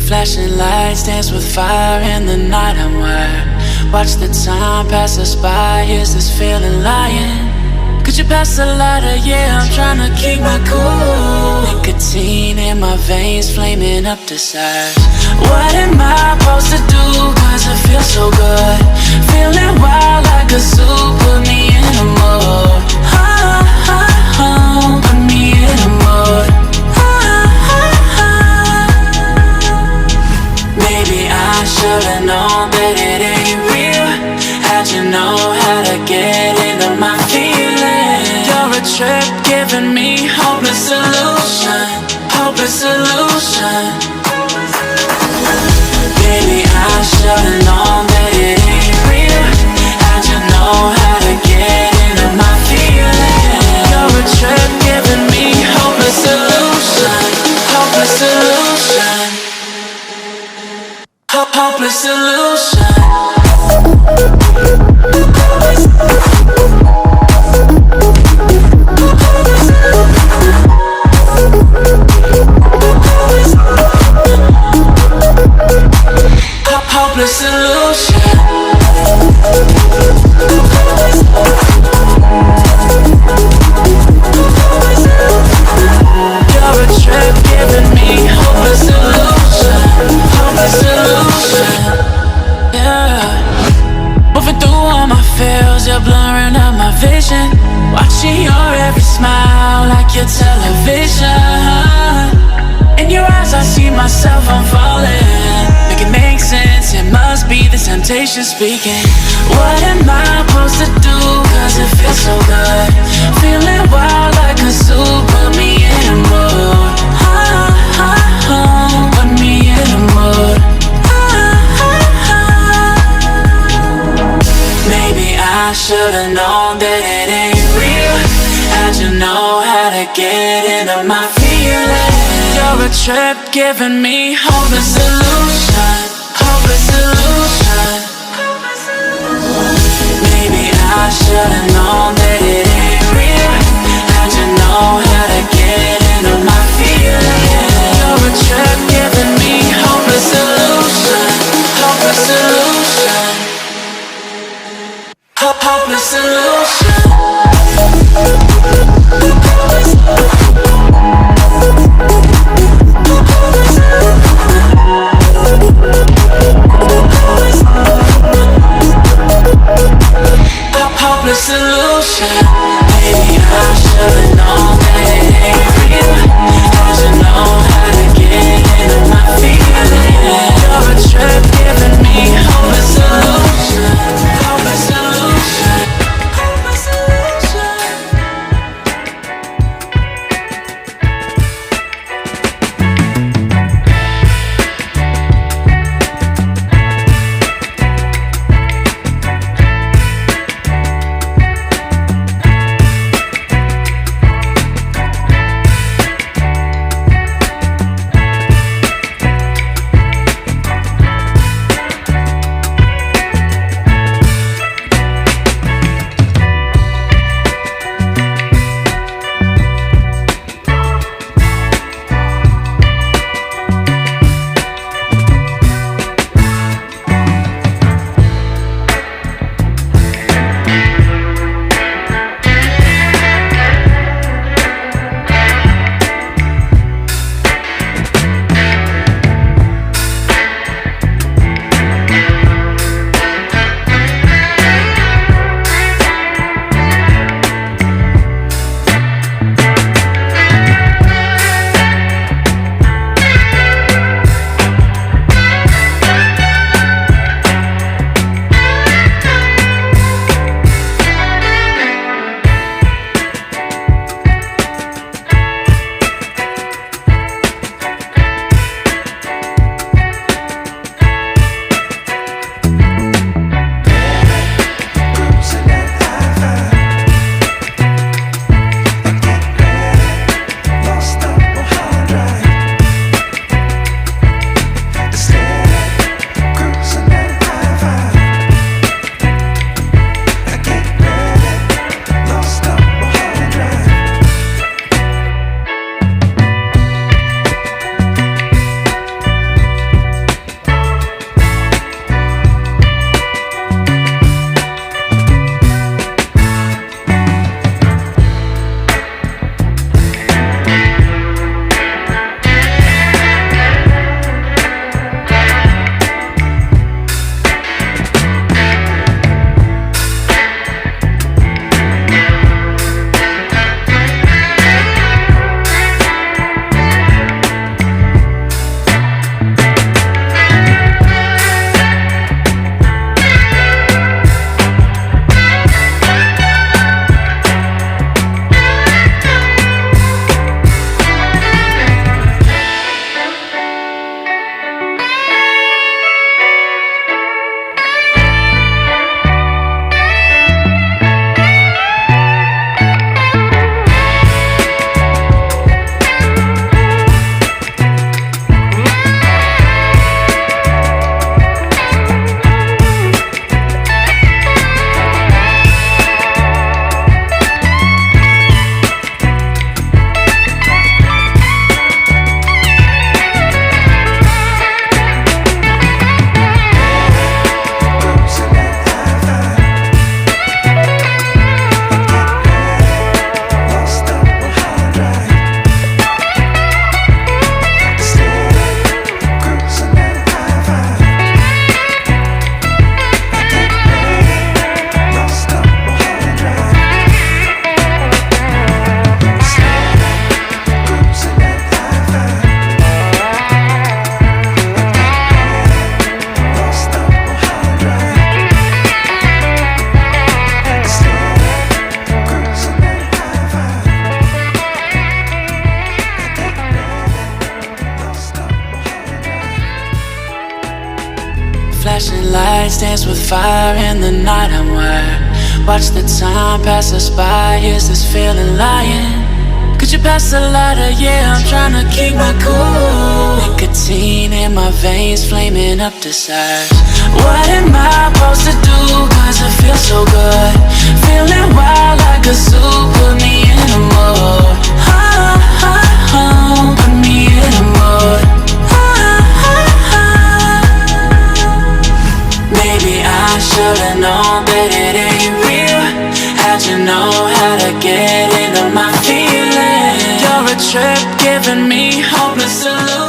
Flashing lights dance with fire in the night. I'm wired. Watch the time pass us by. Is this feeling lying? Could you pass the lighter? Yeah, I'm trying to keep my cool. Nicotine in my veins, flaming up desires. What am I supposed to do? Cause it feels so good. Feeling wild like a zoo. Put me in a mood. Put me in a mood. Maybe I should've known that it ain't real. How'd you know how to get into my feelings? You're a trip giving me hopeless solution. Hopeless solution. Baby, I should've known that it ain't real. How'd you know how to get into my feelings? You're a trip giving me hopeless solution. Hopeless solution. Hopeless solution. Hopeless solution. You're a trip giving me hopeless solution. Hopeless solution. Yeah. Moving through all my feels, you're blurring out my vision. Watching your every smile like your television. In your eyes I see myself, I'm falling. Make it make sense, it must be the temptation speaking. What am I supposed to do? Cause it feels so good. Feeling wild like a zoo. Put me in a mood. Put me in a mood. Maybe I should've known that it ain't real. How'd you know how to get into my feelings? You're a trip giving me hopeless solution. Hopeless solution. Maybe I should've known that it ain't real. How'd you know how to get into my feelings? You're a trip giving me hopeless solution. Hopeless solution. Hopeless solution. Hopeless solution. Maybe I should've known that flashing lights dance with fire in the night. I'm wired. Watch the time pass us by. Is this feeling lying? Could you pass the lighter? Yeah, I'm tryna keep my cool. Nicotine in my veins, flaming up desires. What am I supposed to do? Cause it feels so good. Feeling wild like a zoo. Put me in a mood. Put me in a mood. Maybe I should've known that it ain't real. How'd you know how to get into my feelings? You're a trip giving me hopeless solutions.